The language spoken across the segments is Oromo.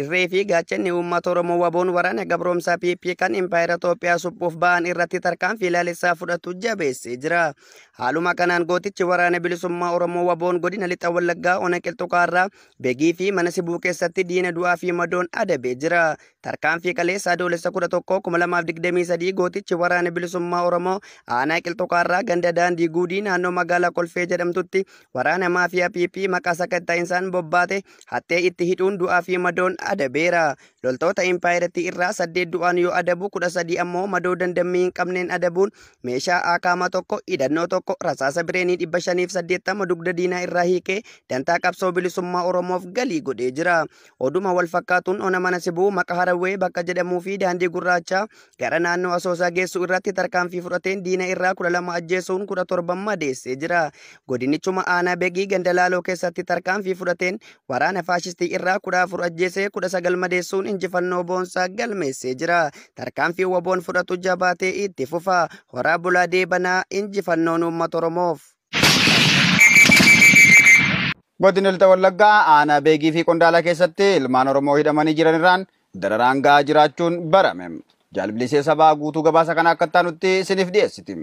irree fi gaachanni uummata Oromoo waboon waraana gabroomsaa PP kan Impaayera Itoophiyaa suphuuf ba'an irratti tarkaanfii ilaalessaa fudhatu jabeessee jira. Haaluma kanaan gootichi waraana bilisummaa Oromoo waboon godina lixa Wallaggaa ona qilxuqaarraa Begii fi mana sibuu keessatti diina du'aa fi madoon adabee jira. Tarkaanfii kaleessa adoolessa 11 2023 gootichi waraana bilisummaa Oromoo aanaa qilxuqaarraa ganda daandii guudii naannoo magaalaa Kolfee jedhamtutti waraana maafiyaa PP maqaa sakatta'insaan bobbaate hattee itti hidhuun du'aa fi madoon adabeera. Loltoota Impaayeratti irraa 8 du'aan yoo adabu 13 ammoo madoo dandammii hin qabneen adabuun meeshaa akaama tokko hidhannoo tokko rasaasa bireenii 580 dugda diinaa irraa hiikee dantaa qabsoo bilisummaa Oromoof galii godhee jira. Oduma wal fakkaatuun ona mana sibuu maqaa Harawwee bakka jedhamuu fi daandii gurraachaa gara naannoo Asoosaa geessu irratti tarkaanfii fudhateen diina irraa 12 ajjeesuun 17 madeessee jira. Godinichuma aanaa Begii ganda Laaloo keessatti tarkaanfii fudhateen waraana faashistii irraa 14 ajjeesee 19 madeessuun injifannoo boonsaa galmeessee jira. Tarkaanfii waboon fudhatu jabaatee itti fufa. Horaa bulaa deebanaa injifannoon uummata Oromoof. Godina Lixa Wallaggaa aanaa Begii fi Qondaalaa keessatti ilmaan Oromoo hidhamanii jiran irraan dararaan gahaa jiraachuun barame. Jaalbilisee sabaa guutuu gabaasa kana akka taanutti isiniif dhiyeessiti.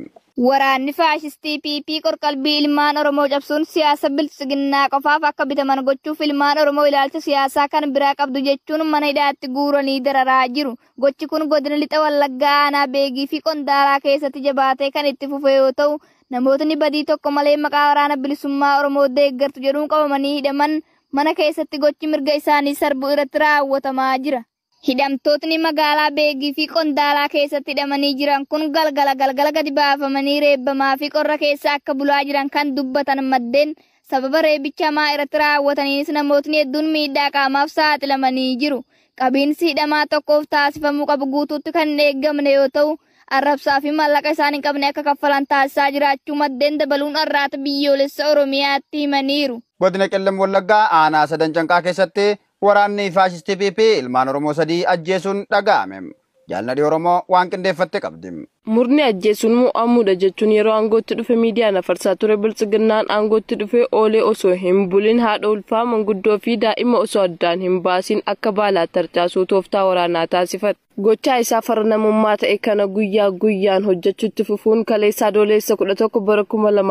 Waraanni faashistii PP qorqalbii ilmaan Oromoo cabsuun siyaasa bilchiginnaa qofaaf akka bitaman gochuuf ilmaan Oromoo ilaalcha siyaasaa kan biraa qabdu jechuun mana hidhaatti guuranii dararaa jiru. Gochi kun godina Lixa Wallaggaa aanaa Begii fi Qondaalaa keessatti jabaatee kan itti fufe yoo ta'u, namootni badii tokko malee maqaa waraana bilisummaa Oromoo deeggartu jedhuun qabamanii hidhaman mana keessatti gochi mirga isaanii sarbuu irratti raawwatamaa jira. Hidhamtootni magaalaa Begii fi Qondaalaa keessatti hidhamanii jiran kun galgala gadi baafamanii reebbamaa fi qorra keessa akka bulaa jiran kan dubbatan maddeen sababa reebicha hamaa irratti raawwataniinis namootni hedduun miidhaa qaamaaf saaxilamanii jiru. Qabiinsi hidhamaa tokkoof taasifamuu qabu guutuutti kan hin eeggamne yoo ta'u, arrabsaa fi maallaqa isaan hin qabne akka kaffalan taasisaa jiraachuu maddeen dabaluun har'aata biyyoolessa Oromiyaatti himaniiru. Godina Qellem Wallaggaa aanaa Sadan Canqaa keessatti waraanni faashistii PP ilmaan Oromoo 3 ajjeesuun dhaga'ame. Jaalladhi Oromoo waan qindeeffatte qabdi. Murni ajjeesuun mu'amuudha jechuun yeroo aangootti dhufe miidiyaan afarsaa ture bilchiginnaan aangootti dhufe oolee osoo hin bulin haadha ulfaa manguddoo fi daa'ima osoo addaan hin baasin akka baalaatti harcaasuu tooftaa waraanaa taasifate. Gochaa isaa farra namummaa ta'e kana guyyaa guyyaan hojjechuutti fufuun kaleessa adoolessa 11 bara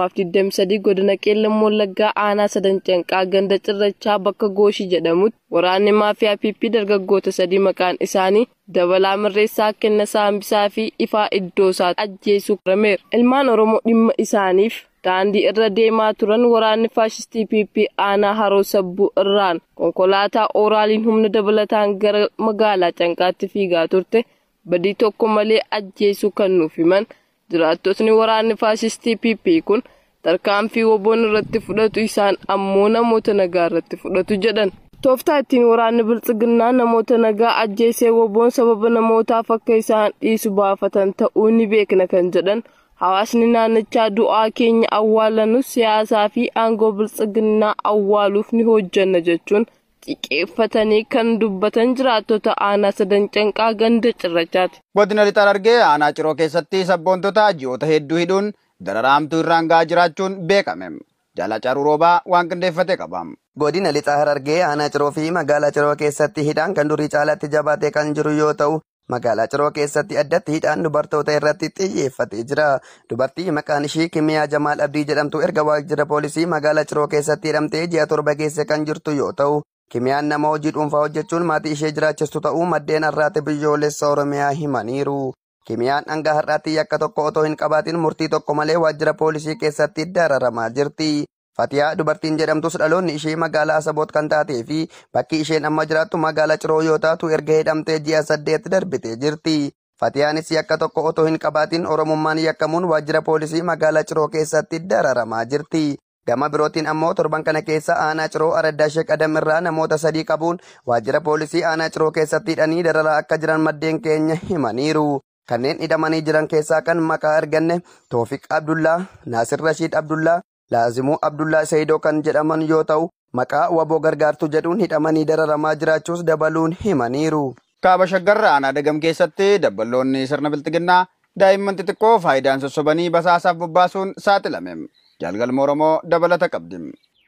2023 godina Qellem Wallaggaa aanaa Sadan Canqaa ganda cirrachaa bakka Gooshii jedhamutti waraanni maafiyaa PP dargaggoota 3 maqaan isaanii Dabalaa Mirreessaa, Kennasaa Hambisaa fi Ifaa Iddoosaa ajjeesuu rameera. Ilmaan Oromoo dhimma isaaniif daandii irra deemaa turan waraanni faashistii PP aanaa Haroo Sabbuu irraan konkolaataa ooraaliin humna dabalataan gara magaalaa Canqaatti fiigaa turte badii tokko malee ajjeesuu kan nuuf himan jiraattotni waraanni faashistii PP kun tarkaanfii waboon irratti fudhatu isaan ammoo namoota nagaa irratti fudhatu jedhan. Tooftaa ittiin waraanni bilchiginnaa namoota nagaa ajjeesee waboon sababa namootaaf akka isaan dhiisu baafatan ta'uu ni beekna kan jedhan. Hawaasni naannichaa du'aa keenya awwaalanus siyaasaa fi aangoo bilchiginnaa awwaaluuf ni hojjanna jechuun xiqqeeffatanii kan dubbatan jiraattota aanaa Sadan Canqaa ganda cirrachaati. Godina Lixa Harargee aanaa Ciroo keessatti sabboontota ji'oota hedduu hidhuun dararaamtuu irraan gahaa jiraachuun beekame. Jaalacharuu Roobaa waan qindeeffate qaba. Godina Lixa Harargee aanaa Ciroo fi magaalaa Ciroo keessatti hidhaan kan durii caalaatti jabaatee kan jiru yoo ta'u, magaalaa Ciroo keessatti addatti hidhaan dubartoota irratti xiyyeeffatee jira. Dubartii maqaan ishii Kimiyaa Jamaal Abdii jedhamtu erga waajjira poolisii magaalaa Ciroo keessatti hidhamtee ji'a 7 keessa kan jirtu yoo ta'u, Kimiyaan nama hojii dhuunfaa hojjechuun maatii ishee jiraachistu ta'uu maddeen har'aati biyyoolessa Oromiyaa himaniiru. Kimiyaan hanga har'aatti yakka tokko otoo hin qabaatin murtii tokko malee waajjira poolisii keessatti dararamaa jirti. Fatiyaa dubartiin jedhamtus dhaloonni ishee magaalaa Asaboot kan taatee fi bakki isheen amma jiraattu magaalaa Ciroo yoo taatu erga hidhamtee ji'a 8 darbitee jirti. Fatiyaanis yakka tokko otoo hin qabaatin Oromummaan yakkamuun waajjira poolisii magaalaa Ciroo keessatti dararamaa jirti. Gama birootiin ammoo torban kana keessa aanaa Ciroo Araddaa Sheekadam irraa namoota 3 qabuun waajjira poolisii aanaa Ciroo keessatti hidhanii dararaa akka jiran maddeen keenya himaniiru. Kanneen hidhamanii jiran keessaa kan maqaa arganne Toofiq Abdullaa, Naasir Rashiid Abdullaa, Laazimuu Abdullaa Seydoo kan jedhaman yoo ta'u, maqaa waboo gargaartu jedhuun hidhamanii dararamaa jiraachuus dabaluun himaniiru. Kaaba Shaggar aanaa Dagam keessatti dabballoonni sirna bilchiginnaa daa'imman xixiqqoo faayidaan sossobanii basaasaaf bobbaasuun saaxilame. Jaalgalma Oromoo dabalata qabdi.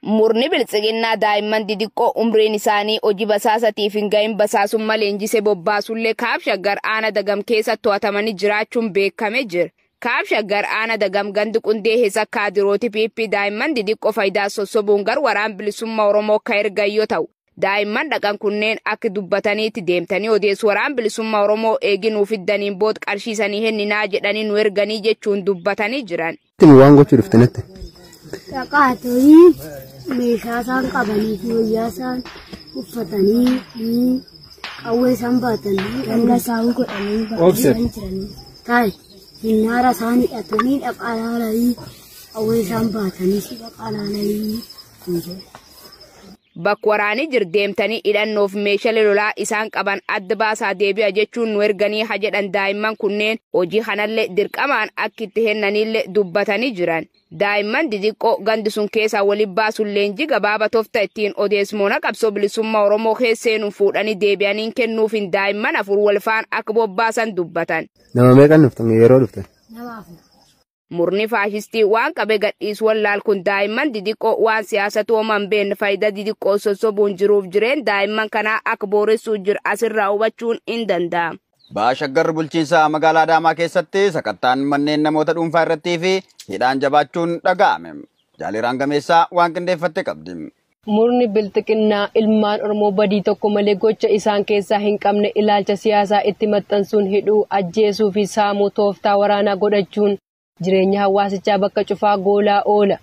Murni biltsiginnaa daa'imman didiqqoo umriin isaanii hojii basaasatiif hin gahin basaasummaa leenjisee bobbaasullee Kaab Shaggar Aanaa Dagam keessa to'atamanii jiraachuun beekamee jira. Kaab Shaggar Aanaa Dagam gandi qundee heessa kaadirooti piippii daa'imman didiqqoo faayidaa sossobuun gar waraan bilisummaa Oromoo akka ergan yoo ta'u, daa'imman dhaqan kunneen akka dubbataniitti deemtanii odeessu waraan bilisummaa Oromoo eeginuu fiddaniin booda qarshiisanii henninaa jedhanii nu erganii jechuun dubbatanii jiran. Waan gochuu dhuftanitti. Dhaqaatanii meeshaa isaan qabanii fi wayyaa isaan uffatanii qawwee isaan baatanii dhanga isaan godhanii bakka jiranii taa'e hinnaara isaan hidhatanii dhaqaalaalanii qawwee isaan baatanii si dhaqaalaalanii kun jedhe. Bakka waraanii deemtanii hidhannoof meeshaalee lolaa isaan qaban adda baasaa deebi'a jechuun nu erganii haa jedhan daa'imman kunneen hojii kanallee dirqamaan akka itti hennanillee dubbatanii jiran. Daa'imman didiqqoo gandi sun keessaa waliin baasuun leenjii gabaabaa toofta ittiin odeesmoona qabsoo bilisummaa Oromoo keesseenuu fuudhanii deebi'aniin kennuufiin daa'imman afur walfaan akka bobbaasan dubbatan. Nama meeqan dhuftan yeroo dhuftan? Nama afur. Murni faashistii waan qabee gadhiisu wallaal kun daa'imman didiqqoo waan siyaasatu ooman beekne faayidaa didiqqoo sossobuun jiruuf jireen daa'imman kanaa akka booressuu jiru asirraa hubachuun hin danda'amu. Baashaggar bulchiinsa magaalaa Adaamaa keessatti sakattaan manneen namoota dhuunfaa irrattii fi hidhaan jabaachuun dhaga'ame. Jaaliraan Gameessaa waan qindeeffatte qabdi. Murni bilxiqinnaa ilmaan Oromoo badii tokko malee gocha isaan keessaa hin qabne ilaalcha siyaasaa itti maxxansuun hidhuu, ajjeesuu fi saamuu tooftaa waraanaa godhachuun jireenya hawaasichaa bakka cufaa goolaa oola.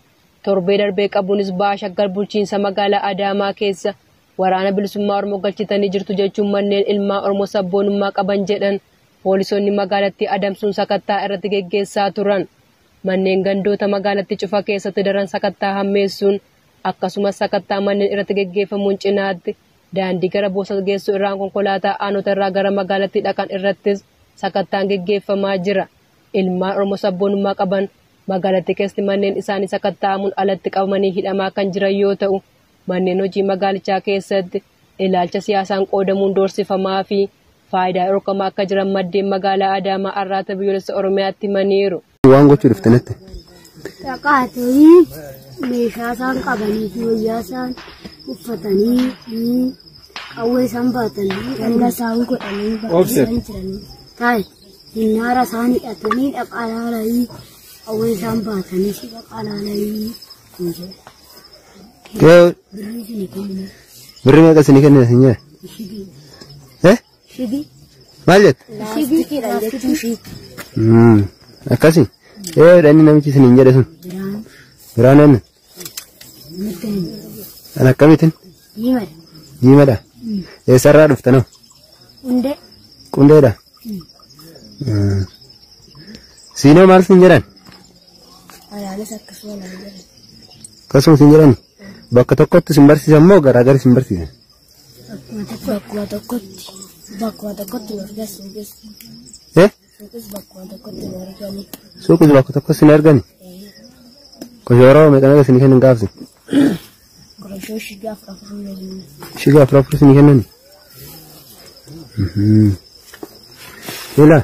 Torbee darbee qabuunis Baashaggar bulchiinsa magaalaa Adaamaa keessa waraana bilisummaa Oromoo galchitanii jirtu jechuun manneen ilmaan Oromoo sabboonummaa qaban jedhan poolisoonni magaalattii adamsuun sakattaa irratti geggeessaa turan. Manneen gandoota magaalattii cufa keessatti daran sakattaa hammeessuun akkasumas sakattaa manneen irratti geggeeffamuun cinaatti daandii gara boosa geessu irraan konkolaataa aanota irraa gara magaalattii dhaqan irrattis sakattaan geggeeffamaa jira. Ilmaan Oromoo sabboonummaa qaban magaalattii keessatti manneen isaanii sakatta'amuun alatti qabamanii hidhamaa kan jiran yoo ta'u, manneen hojii magaalichaa keessatti ilaalcha siyaasaan qoodamuun doorsifamaa fi faayidaa dhorkamaa akka jiran maddeen magaalaa Adaamaa Arraata biyyoolessa Oromiyaatti himaniiru. Waan gochuu dhuftanitti? Dhaqaatanii meeshaa isaan qabanii fi wayyaa isaan uffatanii qawwee isaan baatanii dhanga isaan godhanii bakka jiranii taa'e hinnaara isaan hidhatanii dhaqaalaalanii qawwee isaan baatanii si dhaqaalaalanii kun jedhe. Birri meeqa isinii kennina isin jedhe? Shigii. Maal jette? Shigiidhaan jechuun shiitu. Akkasii? Inni namichi isiniin jedhe sun? Biraan eenyu? Kan akkamiitiin? Diimadha. Diimadha? Eessarraa dhuftanoo? Qundee. Qundeedha? Siinoo maal isin jedhan? Ayaanis akkasuma naan jedhan. Akkasuma isin jedhani? Bakka tokkotti isin barsiisan moo garaagara isin barsiisan? Bakkuma tokkotti nu argani. Suuqis bakka tokkotti isin argani? Koshooroo meeqa meeqa isinii kennan gaafsi? Koshooroo shigaa afur kennan. Shigaa afur isinii kennani? Ilaa?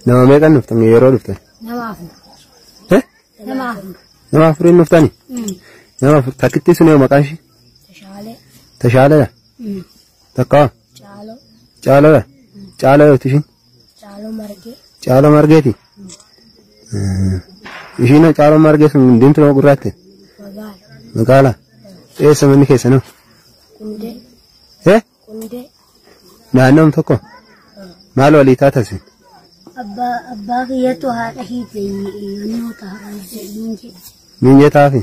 Nama meeqan dhuftan yeroo dhuftan? Nama afur. Nama afur. Nama afuriin dhuftani? Nama afur. Takkittii sun maqaan ishee? Tashaalee. Tashaaleedha? Takkaa? Caaloo. Caaloodha? Caaloo yooti ishiin? Caaloo margee. Caaloo margeeti? Ishiin caaloo margee sun diimtuu nama gurraatte? Magaala. Magaala? Eessa manni keessanoo? Qundee. Qundee. Naannoom tokko? Maal walii taatasi? Abbaa kiyyatu haadha hiite yennoo taa'an jedhiin jedhe. Miinjee taafi?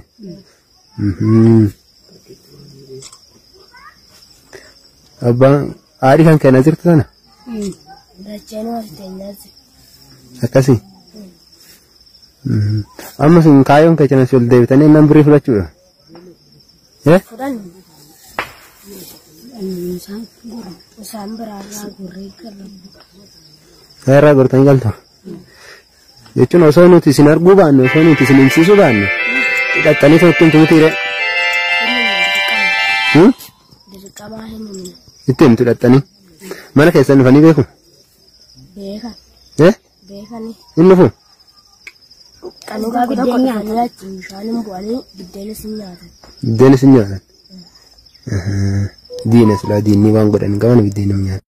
Abbaan haadhi kan kenna jirtu sana? Dacheen wal teenyaa jiru. Akkasii? Amma sun kaayyoon keessanis ol deebitanii nan birii fudhachuudha? Fudhannu. Isaan biraarraa gurree garra. Irraa gortanii galtu. Jechuun osoo nuti isin arguu baanne, osoo nuti isin himsiisuu baanne, hidhattanii tokko ittiin tuutiire. Dirqamaa hin himne. Itti himtu hidhattanii. Mana keessan dhufanii beeku? Beekan. Beekanii. Hin dhufu? Qanugaa biddeen nyaatan bishaan bu'anii biddeen isin nyaatan. Biddeen isin nyaatan. Diina silaa diinni waan godhan qaban biddeen nam nyaatan.